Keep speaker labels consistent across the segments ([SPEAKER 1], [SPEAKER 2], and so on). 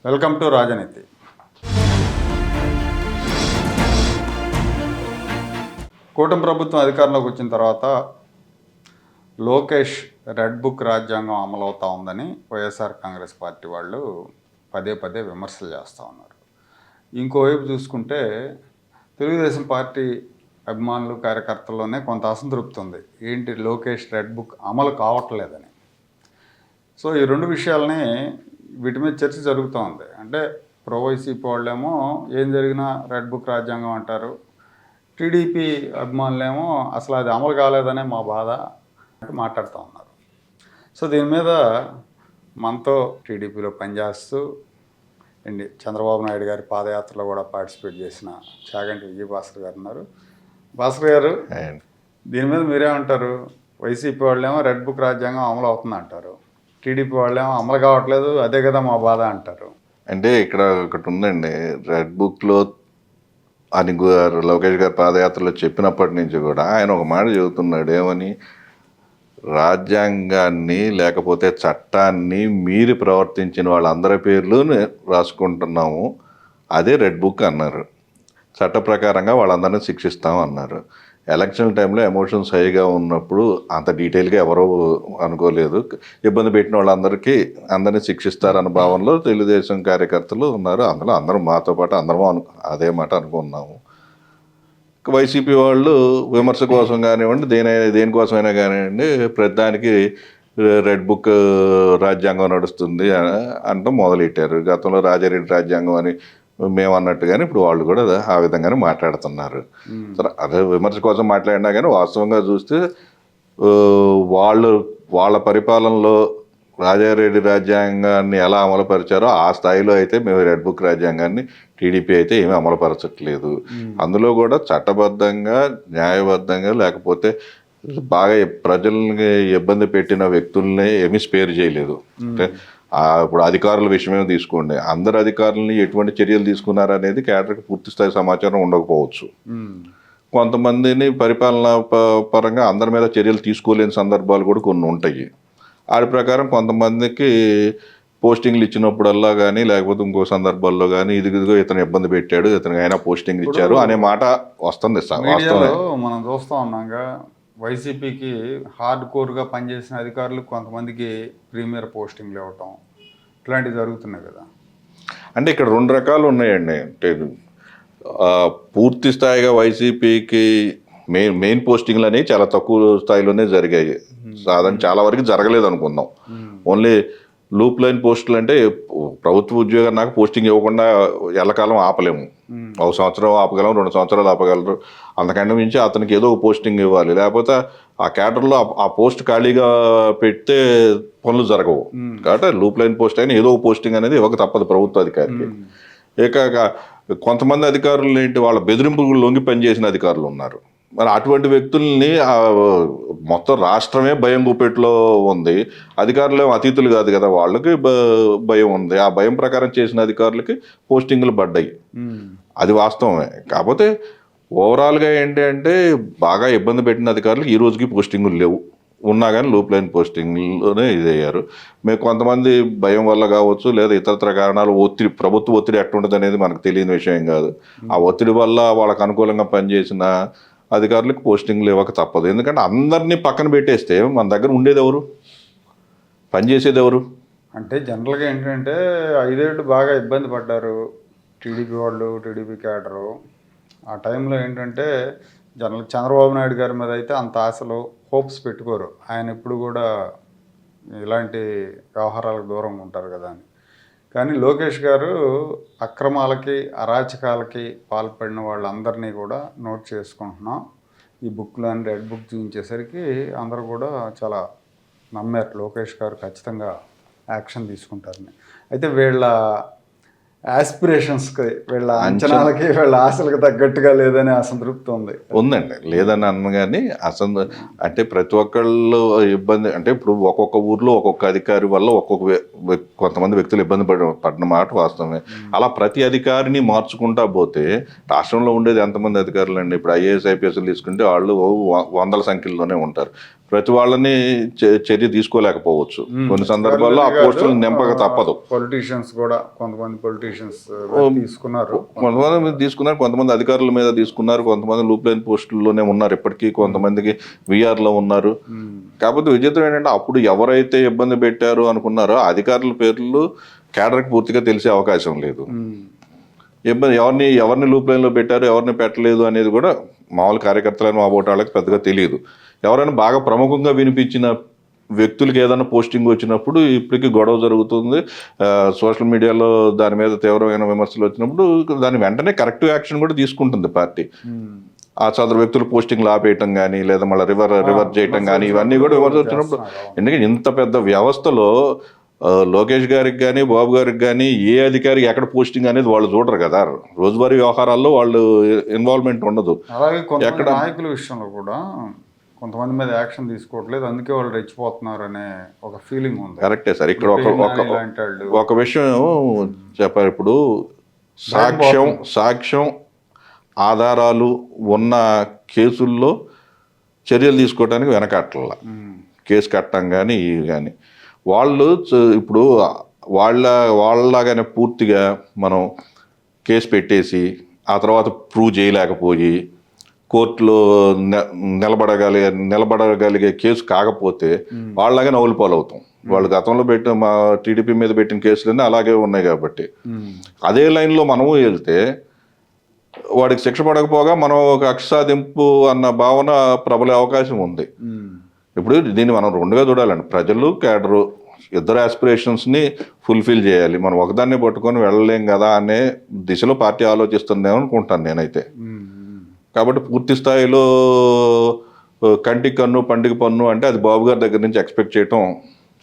[SPEAKER 1] Welcome to రాజనీతి. కూటమి ప్రభుత్వం అధికారంలోకి వచ్చిన తర్వాత లోకేష్ రెడ్ బుక్ రాజ్యాంగం అమలవుతూ ఉందని వైఎస్ఆర్ కాంగ్రెస్ పార్టీ వాళ్ళు పదే పదే విమర్శలు చేస్తూ ఉన్నారు. ఇంకోవైపు చూసుకుంటే తెలుగుదేశం పార్టీ అభిమానులు కార్యకర్తల్లోనే కొంత అసంతృప్తి ఉంది. ఏంటి లోకేష్ రెడ్ బుక్ అమలు కావట్లేదని. సో ఈ రెండు విషయాలని వీటి మీద చర్చ జరుగుతూ ఉంది. అంటే ప్రో వైసీపీ వాళ్ళేమో ఏం జరిగినా రెడ్ బుక్ రాజ్యాంగం అంటారు, టీడీపీ అభిమానులేమో అసలు అది అమలు కాలేదనే మా బాధ మాట్లాడుతూ ఉన్నారు. సో దీని మీద మనతో టీడీపీలో పనిచేస్తూ చంద్రబాబు నాయుడు గారి పాదయాత్రలో కూడా పార్టిసిపేట్ చేసిన చాగంటి విజయభాస్కర్ గారు ఉన్నారు. భాస్కర్ గారు, దీని మీద మీరేమంటారు? వైసీపీ వాళ్ళేమో రెడ్ బుక్ రాజ్యాంగం అమలు అవుతుంది అంటారు, టీడీపీ వాళ్ళేమో అమలు కావట్లేదు, అదే కదా మా బాధ అంటారు.
[SPEAKER 2] అంటే ఇక్కడ ఒకటి ఉందండి, రెడ్ బుక్లో అని లోకేష్ గారి పాదయాత్రలో చెప్పినప్పటి నుంచి కూడా ఆయన ఒక మాట చెబుతున్నాడు. ఏమని? రాజ్యాంగాన్ని లేకపోతే చట్టాన్ని మీరి ప్రవర్తించిన వాళ్ళందరి పేర్లు రాసుకుంటున్నాము, అదే రెడ్ బుక్ అన్నారు. చట్ట ప్రకారంగా వాళ్ళందరినీ శిక్షిస్తాము అన్నారు. ఎలక్షన్ టైంలో ఎమోషన్స్ హైగా ఉన్నప్పుడు అంత డీటెయిల్గా ఎవరో అనుకోలేదు. ఇబ్బంది పెట్టిన వాళ్ళందరికీ అందరినీ శిక్షిస్తారన్న భావనలో తెలుగుదేశం కార్యకర్తలు ఉన్నారు. అందులో అందరం మాతో పాటు అందరం అదే మాట అనుకున్నాము. వైసీపీ వాళ్ళు విమర్శ కోసం కానివ్వండి, దేనికోసమైనా కానివ్వండి, ప్రతిదానికి రెడ్ బుక్ రాజ్యాంగం నడుస్తుంది అంటూ మొదలెట్టారు. గతంలో రాజారెడ్డి రాజ్యాంగం అని మేము అన్నట్టుగానే ఇప్పుడు వాళ్ళు కూడా ఆ విధంగానే మాట్లాడుతున్నారు. సరే, అదే విమర్శ కోసం మాట్లాడినా కానీ వాస్తవంగా చూస్తే వాళ్ళ పరిపాలనలో రాజారెడ్డి రాజ్యాంగాన్ని ఎలా అమలుపరిచారో ఆ స్థాయిలో అయితే మేము రెడ్ బుక్ రాజ్యాంగాన్ని టీడీపీ అయితే ఏమీ అమలుపరచట్లేదు. అందులో కూడా చట్టబద్ధంగా, న్యాయబద్ధంగా, లేకపోతే బాగా ప్రజల్ని ఇబ్బంది పెట్టిన వ్యక్తుల్ని ఏమీ స్పేర్ చేయలేదు. అంటే ఇప్పుడు అధికారుల విషయమే తీసుకోండి, అందరు అధికారులని ఎటువంటి చర్యలు తీసుకున్నారనేది కేడర్కి పూర్తి స్థాయి సమాచారం ఉండకపోవచ్చు. కొంతమందిని పరిపాలన పరంగా అందరి మీద చర్యలు తీసుకోలేని సందర్భాలు కూడా కొన్ని ఉంటాయి. వాటి ప్రకారం కొంతమందికి పోస్టింగ్లు ఇచ్చినప్పుడల్లా కానీ, లేకపోతే ఇంకో సందర్భాల్లో కానీ ఇదిగో ఇతను ఇబ్బంది పెట్టాడు, ఇతనికి అయినా పోస్టింగ్ ఇచ్చారు అనే మాట వస్తుంది.
[SPEAKER 1] మనం చూస్తూ ఉన్నాగా వైసీపీకి హార్డ్ కోర్గా పనిచేసిన అధికారులు కొంతమందికి ప్రీమియర్ పోస్టింగ్లు ఇవ్వటం ఇట్లాంటివి జరుగుతున్నాయి కదా.
[SPEAKER 2] అంటే ఇక్కడ రెండు రకాలు ఉన్నాయండి. అంటే పూర్తి స్థాయిగా వైసీపీకి మెయిన్ పోస్టింగ్లు అనేవి చాలా తక్కువ స్థాయిలోనే జరిగాయి. సాధారణ చాలా వరకు జరగలేదు అనుకుందాం. ఓన్లీ లూప్ లైన్ పోస్టులు అంటే ప్రభుత్వ ఉద్యోగం నాకు పోస్టింగ్ ఇవ్వకుండా ఎల్లకాలం ఆపలేము. ఒక సంవత్సరం ఆపగలం, 2 సంవత్సరాలు ఆపగలరు. అంతకంటే మించి అతనికి ఏదో ఒక పోస్టింగ్ ఇవ్వాలి. లేకపోతే ఆ క్యాడర్లో ఆ పోస్ట్ ఖాళీగా పెడితే పనులు జరగవు. కాబట్టి లూప్ లైన్ పోస్ట్ అయినా ఏదో ఒక పోస్టింగ్ అనేది ఇవ్వక తప్పదు ప్రభుత్వ అధికారికి. ఇక కొంతమంది అధికారులు ఏంటి, వాళ్ళ బెదిరింపులు లొంగి పనిచేసిన అధికారులు ఉన్నారు. మరి అటువంటి వ్యక్తుల్ని మొత్తం రాష్ట్రమే భయం గుప్పెట్లో ఉంది. అధికారులు అతిథులు కాదు కదా, వాళ్ళకి భయం ఉంది. ఆ భయం ప్రకారం చేసిన అధికారులకి పోస్టింగ్లు పడ్డాయి, అది వాస్తవమే. కాకపోతే ఓవరాల్గా ఏంటి అంటే బాగా ఇబ్బంది పెట్టిన అధికారులకు ఈ రోజుకి పోస్టింగులు లేవు. ఉన్నా కానీ లూప్ లైన్ పోస్టింగ్లోనే ఇదయ్యారు. మేము కొంతమంది భయం వల్ల కావచ్చు, లేదా ఇతరత్ర కారణాలు, ప్రభుత్వ ఒత్తిడి ఎట్టుంటుంది అనేది మనకు తెలియని విషయం కాదు. ఆ ఒత్తిడి వల్ల వాళ్ళకు అనుకూలంగా పనిచేసిన అధికారులకు పోస్టింగ్లు ఇవ్వక తప్పదు. ఎందుకంటే అందరినీ పక్కన పెట్టేస్తే మన దగ్గర ఉండేది ఎవరు, పనిచేసేది ఎవరు?
[SPEAKER 1] అంటే జనరల్గా ఏంటంటే 5 ఏళ్ళు బాగా ఇబ్బంది పడ్డారు టీడీపీ వాళ్ళు, టీడీపీ క్యాడరు. ఆ టైంలో ఏంటంటే చంద్రబాబు నాయుడు గారి మీద అయితే అంత ఆశలు, హోప్స్ పెట్టుకోరు. ఆయన ఎప్పుడు కూడా ఇలాంటి వ్యవహారాలకు దూరంగా ఉంటారు కదా అని. కానీ లోకేష్ గారు అక్రమాలకి, అరాచకాలకి పాల్పడిన వాళ్ళందరినీ కూడా నోట్ చేసుకుంటున్నాం. ఈ బుక్లోని రెడ్ బుక్ చూపించేసరికి అందరూ కూడా చాలా నమ్మారు లోకేష్ గారు ఖచ్చితంగా యాక్షన్ తీసుకుంటారని. అయితే వీళ్ళ ఆస్పిరేషన్స్కి, వీళ్ళ అంచనాలకి, వీళ్ళ ఆశలకు తగ్గట్టుగా లేదనే అసంతృప్తి
[SPEAKER 2] ఉందండి. లేదని అన్న కానీ అంటే ప్రతి ఒక్కళ్ళు ఇబ్బంది. అంటే ఇప్పుడు ఒక్కొక్క ఊర్లో ఒక్కొక్క అధికారి వల్ల కొంతమంది వ్యక్తులు ఇబ్బంది పడిన మాట వాస్తవమే. అలా ప్రతి అధికారిని మార్చుకుంటా పోతే రాష్ట్రంలో ఉండేది ఎంతమంది అధికారులు అండి? ఇప్పుడు IAS IPS తీసుకుంటే వాళ్ళు 100ల సంఖ్యలోనే ఉంటారు. ప్రతి వాళ్ళని చర్య తీసుకోలేకపోవచ్చు. కొన్ని సందర్భాల్లో ఆ పోస్టులు నింపక తప్పదు.
[SPEAKER 1] పొలిటీషియన్స్ కూడా కొంతమంది పొలిటీషియన్స్ తీసుకున్నారు,
[SPEAKER 2] కొంతమంది అధికారుల మీద తీసుకున్నారు, కొంతమంది లూప్ లైన్ పోస్టుల్లోనే ఉన్నారు, ఇప్పటికీ కొంతమందికి విఆర్లో ఉన్నారు. కాకపోతే విచిత్రం ఏంటంటే అప్పుడు ఎవరైతే ఇబ్బంది పెట్టారు అనుకున్నారో అధికారుల పేర్లు కేడర్కి పూర్తిగా తెలిసే అవకాశం లేదు. ఇబ్బంది ఎవరిని లూప్ లైన్లో పెట్టారు, ఎవరిని పెట్టలేదు అనేది కూడా మామూలు కార్యకర్తలను మా వాళ్ళకి పెద్దగా తెలియదు. ఎవరైనా బాగా ప్రముఖంగా వినిపించిన వ్యక్తులకి ఏదైనా పోస్టింగ్ వచ్చినప్పుడు ఇప్పటికీ గొడవ జరుగుతుంది. సోషల్ మీడియాలో దాని మీద తీవ్రమైన విమర్శలు వచ్చినప్పుడు దాని వెంటనే కరెక్టివ్ యాక్షన్ కూడా తీసుకుంటుంది పార్టీ. ఆ సదరు వ్యక్తులు పోస్టింగ్లు ఆపేయటం కానీ లేదా మళ్ళీ రివర్స్ చేయటం కానీ ఇవన్నీ కూడా విమర్శ వచ్చినప్పుడు, ఎందుకంటే ఇంత పెద్ద వ్యవస్థలో లోకేష్ గారికి కానీ బాబు గారికి కానీ ఏ అధికారికి ఎక్కడ పోస్టింగ్ అనేది వాళ్ళు చూడరు కదా. రోజువారీ వ్యవహారాల్లో వాళ్ళు ఇన్వాల్వ్మెంట్ ఉండదు.
[SPEAKER 1] అలాగే కొంత నాయకుల విషయంలో కూడా కొంతమంది మీద యాక్షన్ తీసుకోవట్లేదు, అందుకే వాళ్ళు రెచ్చిపోతున్నారు అనే ఒక ఫీలింగ్ ఉంది.
[SPEAKER 2] కరెక్టే సార్. ఇక్కడ ఒక విషయం చెప్పారు. ఇప్పుడు సాక్ష్యం ఆధారాలు ఉన్న కేసుల్లో చర్యలు తీసుకోవడానికి వెనకట్ల కేసు కట్టడం కానీ ఇవి కానీ వాళ్ళు ఇప్పుడు వాళ్ళలాగానే పూర్తిగా మనం కేసు పెట్టేసి ఆ తర్వాత ప్రూవ్ చేయలేకపోయి కోర్టులో నిలబడగలిగే కేసు కాకపోతే వాళ్ళలాగే నవ్వులు పాలవుతాం. వాళ్ళు గతంలో మా టీడీపీ మీద పెట్టిన కేసులన్నీ అలాగే ఉన్నాయి కాబట్టి అదే లైన్లో మనము వెళ్తే వాడికి శిక్ష పడకపోగా మనం ఒక కక్ష సాధింపు అన్న భావన ప్రబలే అవకాశం ఉంది. ఇప్పుడు దీన్ని మనం రెండుగా చూడాలండి. ప్రజలు కేడరు ఇద్దరు ఆస్పిరేషన్స్ని ఫుల్ఫిల్ చేయాలి. మనం ఒకదాన్ని పట్టుకొని వెళ్ళలేం కదా అనే దిశలో పార్టీ ఆలోచిస్తుందేమో అనుకుంటాను నేనైతే. కాబట్టి పూర్తి స్థాయిలో కంటికి కన్ను పండుగ పన్ను అంటే అది బాబు గారి దగ్గర నుంచి ఎక్స్పెక్ట్ చేయటం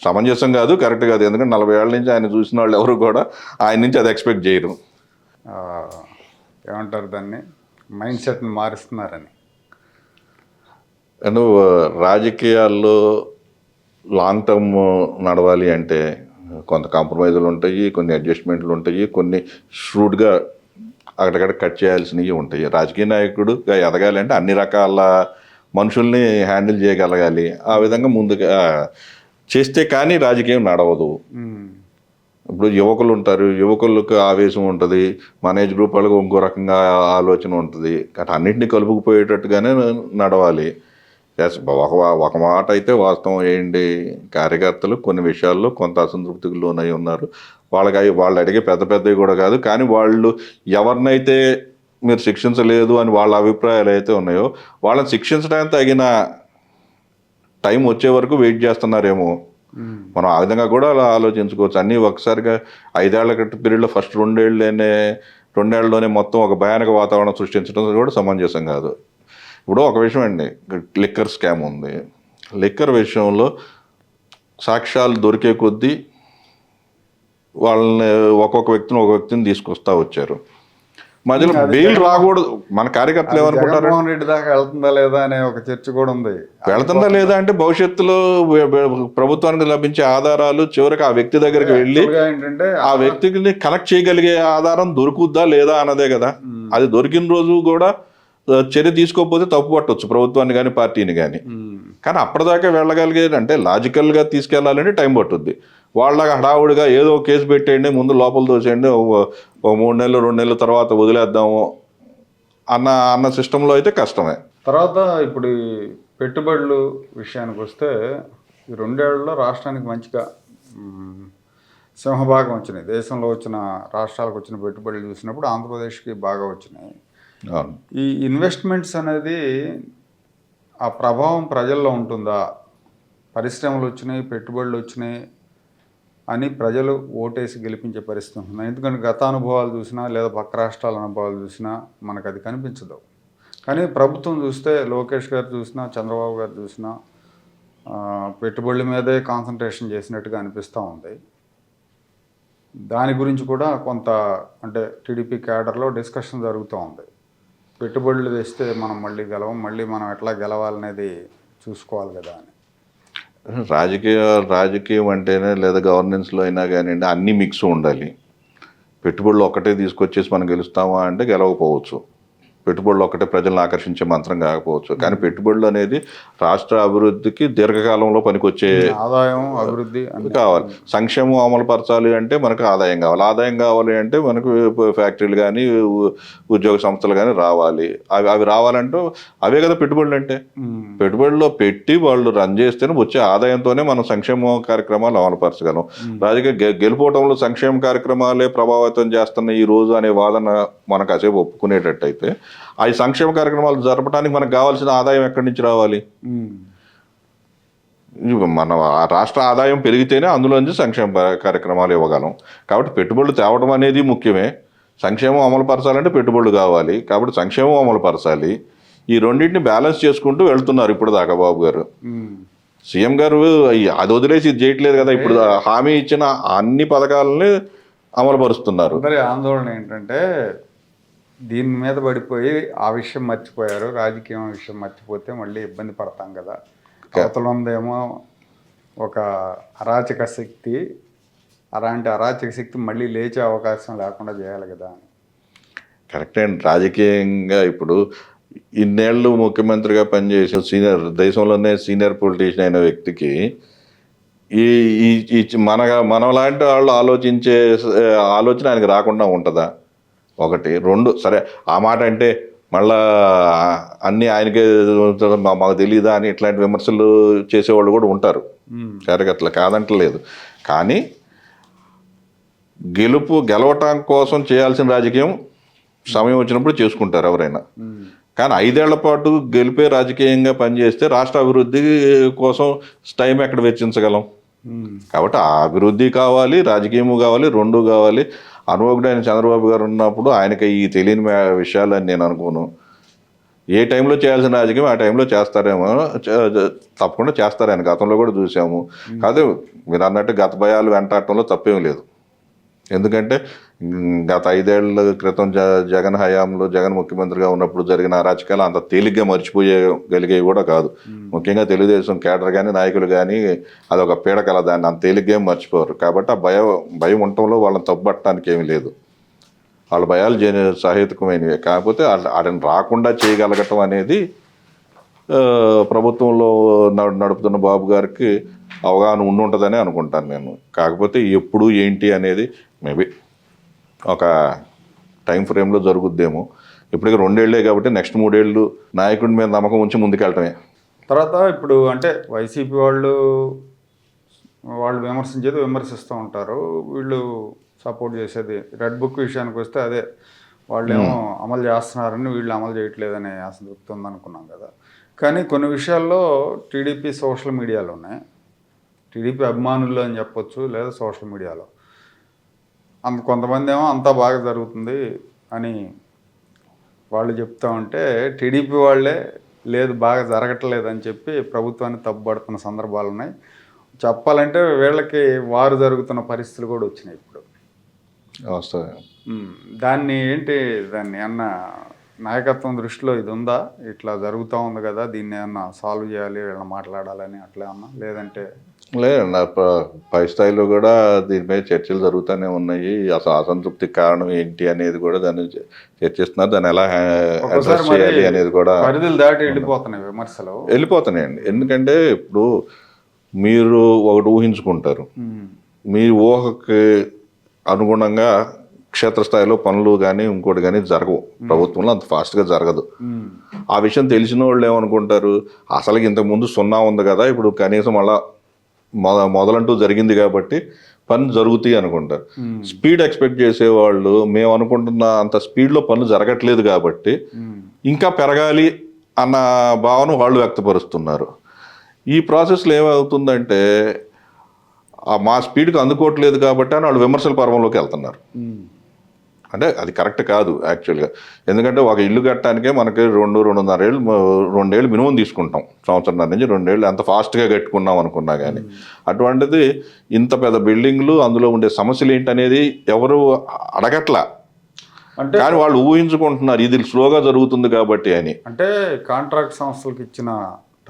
[SPEAKER 2] సమంజసం కాదు, కరెక్ట్ కాదు. ఎందుకంటే 40 ఏళ్ళ నుంచి ఆయన చూసిన వాళ్ళు ఎవరు కూడా ఆయన నుంచి అది ఎక్స్పెక్ట్ చేయరు.
[SPEAKER 1] ఏమంటారు దాన్ని, మైండ్ సెట్ని మారుస్తున్నారని.
[SPEAKER 2] అండ్ రాజకీయాల్లో లాంగ్ టర్మ్ నడవాలి అంటే కొంత కాంప్రమైజులు ఉంటాయి, కొన్ని అడ్జస్ట్మెంట్లు ఉంటాయి, కొన్ని ష్రూడ్గా అక్కడక్కడ కట్ చేయాల్సినవి ఉంటాయి. రాజకీయ నాయకుడుగా ఎదగాలి అంటే అన్ని రకాల మనుషుల్ని హ్యాండిల్ చేయగలగాలి. ఆ విధంగా ముందుగా చేస్తే కానీ రాజకీయం నడవదు. ఇప్పుడు యువకులు ఉంటారు, యువకులకు ఆవేశం ఉంటుంది, మన ఏజ్ గ్రూప్ వాళ్ళకి ఇంకో రకంగా ఆలోచన ఉంటుంది. కాబట్టి అన్నింటినీ కలుపుకుపోయేటట్టుగానే నడవాలి. ఒక మాట అయితే వాస్తవం ఏంటి, కార్యకర్తలు కొన్ని విషయాల్లో కొంత అసంతృప్తికి లోనై ఉన్నారు. వాళ్ళు అడిగే పెద్దవి కూడా కాదు, కానీ వాళ్ళు ఎవరినైతే మీరు శిక్షించలేదు అని వాళ్ళ అభిప్రాయాలు అయితే ఉన్నాయో వాళ్ళని శిక్షించడానికి తగిన టైం వచ్చే వరకు వెయిట్ చేస్తున్నారేమో. మనం ఆ విధంగా కూడా అలా ఆలోచించుకోవచ్చు. అన్నీ ఒకసారిగా 5 ఏళ్ల పీరియడ్లో ఫస్ట్ 2 ఏళ్ళలోనే మొత్తం ఒక భయానక వాతావరణం సృష్టించడం కూడా సమంజసం కాదు. ఇప్పుడు ఒక విషయం అండి, లిక్కర్ స్కామ్ ఉంది. లిక్కర్ విషయంలో సాక్ష్యాలు దొరికే కొద్దీ వాళ్ళని ఒక్కొక్క వ్యక్తిని తీసుకొస్తా వచ్చారు. మధ్యలో బెయిల్ రాకూడదు. మన కార్యకర్తలు ఏమనుకుంటారు,
[SPEAKER 1] జగన్మోహన్ రెడ్డి దాకా వెళ్తుందా లేదా అనే ఒక చర్చ కూడా ఉంది.
[SPEAKER 2] వెళ్తుందా లేదా అంటే భవిష్యత్తులో ప్రభుత్వానికి లభించే ఆధారాలు చివరికి ఆ వ్యక్తి దగ్గరికి వెళ్ళి
[SPEAKER 1] ఏంటంటే
[SPEAKER 2] ఆ వ్యక్తిని కనెక్ట్ చేయగలిగే ఆధారం దొరుకుద్దా లేదా అన్నదే కదా. అది దొరికిన రోజు కూడా చర్య తీసుకోకపోతే తప్పు పట్టవచ్చు ప్రభుత్వాన్ని కానీ పార్టీని కానీ. కానీ అప్పటిదాకా వెళ్ళగలిగేది అంటే లాజికల్గా తీసుకెళ్లాలంటే టైం పట్టుద్ది. వాళ్ళగా హడావుడిగా ఏదో కేసు పెట్టేయండి, ముందు లోపల దోసేయండి, 3 నెలలు 2 నెలల తర్వాత వదిలేద్దాము అన్న సిస్టంలో అయితే కష్టమే.
[SPEAKER 1] తర్వాత ఇప్పుడు పెట్టుబడులు విషయానికి వస్తే ఈ 2 ఏళ్లలో రాష్ట్రానికి మంచిగా సింహభాగం వచ్చినాయి. దేశంలో వచ్చిన రాష్ట్రాలకు వచ్చిన పెట్టుబడులు చూసినప్పుడు ఆంధ్రప్రదేశ్కి బాగా వచ్చినాయి. ఈ ఇన్వెస్ట్మెంట్స్ అనేది ఆ ప్రభావం ప్రజల్లో ఉంటుందా? పరిశ్రమలు వచ్చినాయి, పెట్టుబడులు వచ్చినాయి అని ప్రజలు ఓటేసి గెలిపించే పరిస్థితి ఉంటుంది. ఎందుకంటే గత అనుభవాలు చూసినా లేదా పక్క రాష్ట్రాల అనుభవాలు చూసినా మనకు అది కనిపించదు. కానీ ప్రభుత్వం చూస్తే లోకేష్ గారు చూసినా చంద్రబాబు గారు చూసినా పెట్టుబడుల మీదే కాన్సన్ట్రేషన్ చేసినట్టుగా అనిపిస్తూ ఉంది. దాని గురించి కూడా కొంత అంటే టీడీపీ క్యాడర్లో డిస్కషన్ జరుగుతూ ఉంది. పెట్టుబడులు తెస్తే మనం మళ్ళీ మళ్ళీ మనం ఎట్లా గెలవాలనేది చూసుకోవాలి కదా అని.
[SPEAKER 2] రాజకీయం అంటేనే లేదా గవర్నెన్స్లో అయినా కానివ్వండి అన్నీ మిక్స్ ఉండాలి. పెట్టుబడులు ఒక్కటే తీసుకొచ్చేసి మనం గెలుస్తామా అంటే గెలవకపోవచ్చు. పెట్టుబడులు ఒక్కటే ప్రజలను ఆకర్షించే మంత్రం కాకపోవచ్చు, కానీ పెట్టుబడులు అనేది రాష్ట్ర అభివృద్ధికి దీర్ఘకాలంలో పనికొచ్చే
[SPEAKER 1] ఆదాయం అభివృద్ధి అన్ని.
[SPEAKER 2] కావాలి. సంక్షేమం అమలు పరచాలి అంటే మనకు ఆదాయం కావాలి, ఆదాయం కావాలి అంటే మనకు ఫ్యాక్టరీలు కానీ ఉద్యోగ సంస్థలు కానీ రావాలి. అవి రావాలంటే అవే కదా పెట్టుబడులు అంటే. పెట్టుబడిలో పెట్టి వాళ్ళు రన్ చేస్తేనే వచ్చే ఆదాయంతోనే మనం సంక్షేమ కార్యక్రమాలు అమలుపరచగలం. రాజకీయ గెలుపోవటంలో సంక్షేమ కార్యక్రమాలే ప్రభావితం చేస్తున్న ఈ రోజు అనే వాదన మనకు కాసేపు ఒప్పుకునేటట్టయితే ఆ సంక్షేమ కార్యక్రమాలు జరపడానికి మనకు కావాల్సిన ఆదాయం ఎక్కడి నుంచి రావాలి? మన రాష్ట్ర ఆదాయం పెరిగితేనే అందులోంచి సంక్షేమ కార్యక్రమాలు ఇవ్వగలం. కాబట్టి పెట్టుబడులు తేవడం అనేది ముఖ్యమే. సంక్షేమం అమలు పరచాలంటే పెట్టుబడులు కావాలి, కాబట్టి సంక్షేమం అమలు పరచాలి. ఈ రెండింటిని బ్యాలెన్స్ చేసుకుంటూ వెళ్తున్నారు ఇప్పుడు దాకా బాబు గారు. సీఎం గారు అది వదిలేసి ఇది చేయట్లేదు కదా. ఇప్పుడు హామీ ఇచ్చిన అన్ని పథకాలని అమలు పరుస్తున్నారు.
[SPEAKER 1] అందరి ఆందోళన ఏంటంటే దీని మీద పడిపోయి ఆ విషయం మర్చిపోయారు, రాజకీయం విషయం మర్చిపోతే మళ్ళీ ఇబ్బంది పడతాం కదా. అవతల ఉందేమో ఒక అరాచక శక్తి, అలాంటి అరాచక శక్తి మళ్ళీ లేచే అవకాశం లేకుండా చేయాలి కదా అని.
[SPEAKER 2] కరెక్టే అండి. రాజకీయంగా ఇప్పుడు ఇన్నేళ్ళు ముఖ్యమంత్రిగా పనిచేసిన దేశంలోనే సీనియర్ పొలిటీషియన్ అయిన వ్యక్తికి ఈ ఈ మనలాంటి వాళ్ళు ఆలోచించే ఆలోచన ఆయనకి రాకుండా ఉంటుందా? ఒకటి. రెండు, సరే ఆ మాట అంటే మళ్ళా అన్నీ ఆయనకే మాకు తెలియదా అని ఇట్లాంటి విమర్శలు చేసేవాళ్ళు కూడా ఉంటారు. అట్లా కాదంటలేదు, కానీ గెలవటం కోసం చేయాల్సిన రాజకీయం సమయం వచ్చినప్పుడు చేసుకుంటారు ఎవరైనా. కానీ 5 ఏళ్ల పాటు గెలిపే రాజకీయంగా పనిచేస్తే రాష్ట్ర అభివృద్ధి కోసం టైం ఎక్కడ వెచ్చించగలం? కాబట్టి ఆ అభివృద్ధి కావాలి, రాజకీయము కావాలి, రెండు కావాలి. అనుభవజ్ఞుడైన చంద్రబాబు గారు ఉన్నప్పుడు ఆయనకి ఈ తెలియని విషయాలని నేను అనుకోను. ఏ టైంలో చేయాల్సిన రాజకీయం ఆ టైంలో చేస్తారేమో, తప్పకుండా చేస్తారు. ఆయన గతంలో కూడా చూసాము. కాదు మీరు అన్నట్టు గత భయాలు వెంటాడటంలో తప్పేం లేదు. ఎందుకంటే గత 5 ఏళ్ల క్రితం జగన్ హయాంలో జగన్ ముఖ్యమంత్రిగా ఉన్నప్పుడు జరిగిన అరాచకాలు అంత తేలిగ్గా మర్చిపోయగలిగేవి కూడా కాదు. ముఖ్యంగా తెలుగుదేశం కేడర్ కానీ నాయకులు కానీ అదొక పీడకల, దాన్ని అంత తేలిగ్గా మర్చిపోరు. కాబట్టి ఆ భయం ఉండటంలో వాళ్ళని తప్పుపట్టడానికి ఏమీ లేదు. వాళ్ళ భయాలు సహేతుకమైనవి. కాకపోతే వాళ్ళని రాకుండా చేయగలగటం అనేది ప్రభుత్వంలో నడుపుతున్న బాబు గారికి అవగాహన ఉంటుందని అనుకుంటాను నేను. కాకపోతే ఎప్పుడు ఏంటి అనేది మేబీ ఒక టైం ఫ్రేమ్లో జరుగుద్దేమో. ఇప్పటికీ 2 ఏళ్లే కాబట్టి నెక్స్ట్ 3 ఏళ్ళు నాయకుడి మీద నమ్మకం ఉంచి ముందుకెళ్ళటమే.
[SPEAKER 1] తర్వాత ఇప్పుడు అంటే వైసీపీ వాళ్ళు విమర్శించేది విమర్శిస్తూ ఉంటారు, వీళ్ళు సపోర్ట్ చేసేది. రెడ్ బుక్ విషయానికి వస్తే అదే వాళ్ళేమో అమలు చేస్తున్నారని వీళ్ళు అమలు చేయట్లేదనే అసంతృప్తి ఉందనుకున్నాం కదా. కానీ కొన్ని విషయాల్లో టీడీపీ సోషల్ మీడియాలో ఉన్నాయి, టీడీపీ అభిమానులు అని చెప్పొచ్చు, లేదా సోషల్ మీడియాలో కొంతమంది ఏమో అంతా బాగా జరుగుతుంది అని వాళ్ళు చెప్తా ఉంటే, టీడీపీ వాళ్ళే లేదు బాగా జరగట్లేదు అని చెప్పి ప్రభుత్వాన్ని తప్పుపడుతున్న సందర్భాలు ఉన్నాయి. చెప్పాలంటే వీళ్ళకి వారు జరుగుతున్న పరిస్థితులు కూడా వచ్చినాయి ఇప్పుడు. దాన్ని దాన్ని అన్న నాయకత్వం దృష్టిలో ఇది ఉందా? ఇట్లా జరుగుతూ ఉంది కదా, దీన్ని ఏమన్నా సాల్వ్ చేయాలి, వీళ్ళని మాట్లాడాలని అట్లా అన్నా, లేదంటే
[SPEAKER 2] లేదండి. పై స్థాయిలో కూడా దీనిపై చర్చలు జరుగుతూనే ఉన్నాయి. అసలు అసంతృప్తికి కారణం ఏంటి అనేది కూడా దాన్ని చర్చిస్తున్నారు. దాన్ని ఎలా అడ్రస్ చేయాలి అనేది కూడా
[SPEAKER 1] పరిధులు దాటి వెళ్ళిపోతున్నాయి విమర్శలు,
[SPEAKER 2] వెళ్ళిపోతున్నాయండి. ఎందుకంటే ఇప్పుడు మీరు ఒకటి ఊహించుకుంటారు, మీ ఊహకి అనుగుణంగా క్షేత్రస్థాయిలో పనులు కానీ ఇంకోటి కానీ జరగవు. ప్రభుత్వంలో అంత ఫాస్ట్గా జరగదు. ఆ విషయం తెలిసిన వాళ్ళు ఏమనుకుంటారు, అసలు ఇంతకుముందు 0 ఉంది కదా, ఇప్పుడు కనీసం అలా మొదలంటూ జరిగింది కాబట్టి పనులు జరుగుతాయి అనుకుంటారు. స్పీడ్ ఎక్స్పెక్ట్ చేసేవాళ్ళు మేము అనుకుంటున్న అంత స్పీడ్లో పనులు జరగట్లేదు కాబట్టి ఇంకా పెరగాలి అన్న భావన వాళ్ళు వ్యక్తపరుస్తున్నారు. ఈ ప్రాసెస్లో ఏమవుతుందంటే మా స్పీడ్కి అందుకోవట్లేదు కాబట్టి అని వాళ్ళు విమర్శల పర్వంలోకి వెళ్తున్నారు. అంటే అది కరెక్ట్ కాదు యాక్చువల్గా. ఎందుకంటే ఒక ఇల్లు కట్టడానికే మనకి 2-2.5 ఏళ్ళు 2 ఏళ్ళు మినిమం తీసుకుంటాం. సంవత్సరంన్నర నుంచి 2 ఏళ్ళు ఎంత ఫాస్ట్గా కట్టుకున్నాం అనుకున్నా కానీ. అటువంటిది ఇంత పెద్ద బిల్డింగ్లు, అందులో ఉండే సమస్యలు ఏంటనేది ఎవరు అడగట్లా. అంటే కానీ వాళ్ళు ఊహించుకుంటున్నారు ఇది స్లోగా జరుగుతుంది కాబట్టి అని.
[SPEAKER 1] అంటే కాంట్రాక్ట్ సంస్థలకు ఇచ్చిన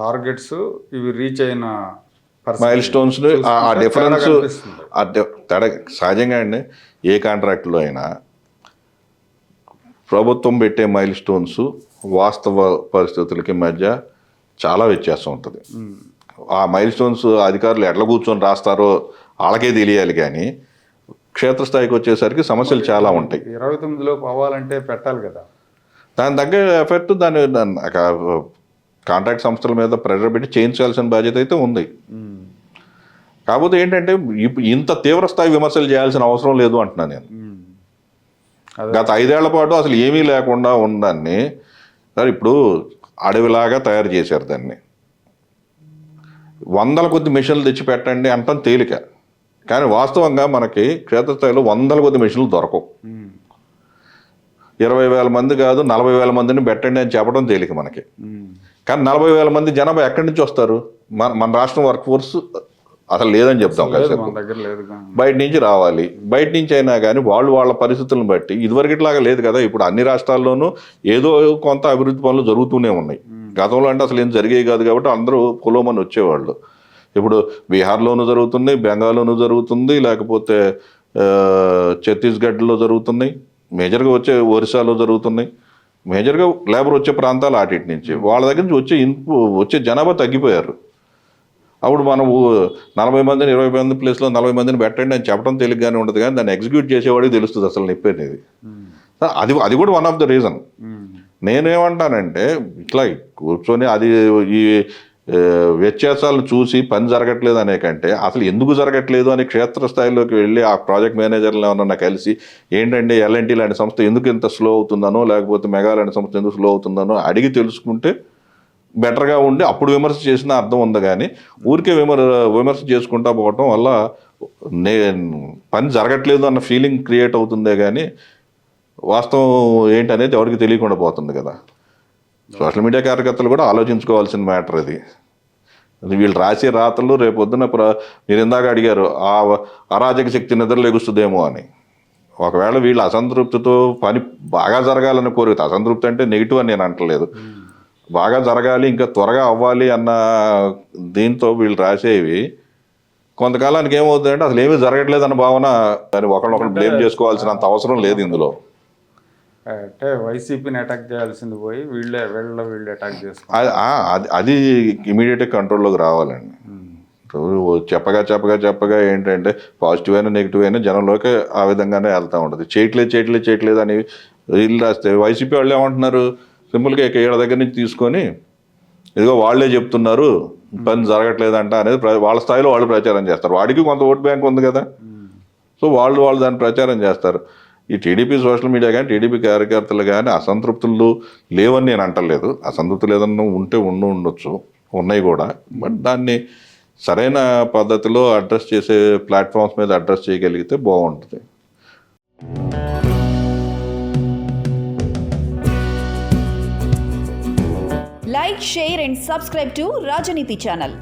[SPEAKER 1] టార్గెట్స్ ఇవి రీచ్ అయిన
[SPEAKER 2] మైల్ స్టోన్స్ ఆ డిఫరెన్స్ తేడా సహజంగా అండి. ఏ కాంట్రాక్ట్లో అయినా ప్రభుత్వం పెట్టే మైల్ స్టోన్స్ వాస్తవ పరిస్థితులకి మధ్య చాలా వ్యత్యాసం ఉంటుంది. ఆ మైల్ స్టోన్స్ అధికారులు ఎట్లా కూర్చొని రాస్తారో వాళ్ళకే తెలియాలి, కానీ క్షేత్రస్థాయికి వచ్చేసరికి సమస్యలు చాలా ఉంటాయి.
[SPEAKER 1] 29లోపు అవ్వాలంటే పెట్టాలి కదా.
[SPEAKER 2] దాని తగ్గ ఎఫెక్ట్ దాని కాంట్రాక్ట్ సంస్థల మీద ప్రెషర్ పెట్టి చేయించాల్సిన బాధ్యత అయితే ఉంది. కాకపోతే ఏంటంటే ఇంత తీవ్ర స్థాయి విమర్శలు చేయాల్సిన అవసరం లేదు అంటున్నాను నేను. గత 5 ఏళ్ల పాటు అసలు ఏమీ లేకుండా ఉందాన్ని సార్ ఇప్పుడు అడవిలాగా తయారు చేశారు దాన్ని. 100 కొద్ది మిషన్లు తెచ్చి పెట్టండి అంటాం తేలిక, కానీ వాస్తవంగా మనకి క్షేత్రస్థాయిలో 100 కొద్ది మిషన్లు దొరకవు. 20,000 మంది కాదు 40,000 మందిని పెట్టండి అని చెప్పడం తేలిక మనకి. కానీ 40,000 మంది జనాభా ఎక్కడి నుంచి వస్తారు? మన రాష్ట్రం వర్క్ ఫోర్స్ అసలు లేదని చెప్తాం కదా. బయట నుంచి రావాలి. బయట నుంచి అయినా కానీ వాళ్ళ పరిస్థితులను బట్టి ఇదివరకట్లాగా లేదు కదా. ఇప్పుడు అన్ని రాష్ట్రాల్లోనూ ఏదో కొంత అభివృద్ధి పనులు జరుగుతూనే ఉన్నాయి. గతంలో అంటే అసలు ఏం జరిగేవి కాదు కాబట్టి అందరూ పొలోమని వచ్చేవాళ్ళు. ఇప్పుడు బీహార్లోనూ జరుగుతున్నాయి, బెంగాల్లోనూ జరుగుతుంది, లేకపోతే ఛత్తీస్గఢ్లో జరుగుతున్నాయి, మేజర్గా వచ్చే ఒరిస్సాలో జరుగుతున్నాయి. మేజర్గా లేబర్ వచ్చే ప్రాంతాలు అటు నుంచి వాళ్ళ దగ్గర నుంచి వచ్చే జనాభా తగ్గిపోయారు. అప్పుడు మనం 40 మందిని 20 మంది ప్లేస్లో 40 మందిని పెట్టండి అని చెప్పడం తేలిగ్గానే ఉంటుంది, కానీ దాన్ని ఎగ్జిక్యూట్ చేసేవాడికి తెలుస్తుంది అసలు నొప్పి అనేది. అది కూడా వన్ ఆఫ్ ద రీజన్. నేనేమంటానంటే ఇట్లా కూర్చొని ఈ వ్యత్యాసాలు చూసి పని జరగట్లేదు అనే కంటే అసలు ఎందుకు జరగట్లేదు అని క్షేత్రస్థాయిలోకి వెళ్ళి ఆ ప్రాజెక్ట్ మేనేజర్లు ఏమన్నా కలిసి ఏంటంటే ఎల్ఎన్టీ లాంటి సంస్థ ఎందుకు ఇంత స్లో అవుతుందనో, లేకపోతే మెగా లాంటి సంస్థ ఎందుకు స్లో అవుతుందనో అడిగి తెలుసుకుంటే బెటర్గా ఉండి అప్పుడు విమర్శ చేసిన అర్థం ఉంది. కానీ ఊరికే విమర్శ చేసుకుంటా పోవటం వల్ల పని జరగట్లేదు అన్న ఫీలింగ్ క్రియేట్ అవుతుందే కానీ వాస్తవం ఏంటనేది ఎవరికి తెలియకుండా పోతుంది కదా. సోషల్ మీడియా కార్యకర్తలు కూడా ఆలోచించుకోవాల్సిన మ్యాటర్ అది. వీళ్ళు రాసే రాతలు రేపొద్దున మీరు ఇందాక అడిగారు ఆ అరాజక శక్తి నిద్ర లెగుస్తుందేమో అని. ఒకవేళ వీళ్ళు అసంతృప్తితో పని బాగా జరగాలని కోరిక, అసంతృప్తి అంటే నెగిటివ్ అని నేను అంటలేదు, బాగా జరగాలి ఇంకా త్వరగా అవ్వాలి అన్న దీంతో వీళ్ళు రాసేవి కొంతకాలానికి ఏమవుతుందంటే అసలు ఏమీ జరగట్లేదు అన్న భావన, దాన్ని ఒకరినొకరు బ్లేమ్ చేసుకోవాల్సినంత అవసరం లేదు ఇందులో.
[SPEAKER 1] అంటే వైసీపీని అటాక్ చేయాల్సింది పోయి వీళ్ళు అటాక్ చేసుకో
[SPEAKER 2] అది ఇమీడియట్గా కంట్రోల్లోకి రావాలండి. చెప్పగా ఏంటంటే పాజిటివ్ అయినా నెగిటివ్ అయినా జనంలోకి ఆ విధంగానే వెళ్తూ ఉంటుంది. చేయట్లేదు అని వీళ్ళు రాస్తే వైసీపీ వాళ్ళు ఏమంటున్నారు, సింపుల్గా ఏళ్ళ దగ్గర నుంచి తీసుకొని ఇదిగో వాళ్ళే చెప్తున్నారు పని జరగట్లేదంట అనేది వాళ్ళ స్థాయిలో వాళ్ళు ప్రచారం చేస్తారు. వాడికి కొంత ఓట్ బ్యాంక్ ఉంది కదా, సో వాళ్ళు దాన్ని ప్రచారం చేస్తారు. ఈ టీడీపీ సోషల్ మీడియా కానీ టీడీపీ కార్యకర్తలు కానీ అసంతృప్తులు లేవని నేను అంటలేదు. అసంతృప్తులు ఏదన్నా ఉంటే ఉండొచ్చు, ఉన్నాయి కూడా. బట్ దాన్ని సరైన పద్ధతిలో అడ్రస్ చేసే ప్లాట్ఫామ్స్ మీద అడ్రస్ చేయగలిగితే బాగుంటుంది.
[SPEAKER 3] Like, share and subscribe to Rajaniti channel.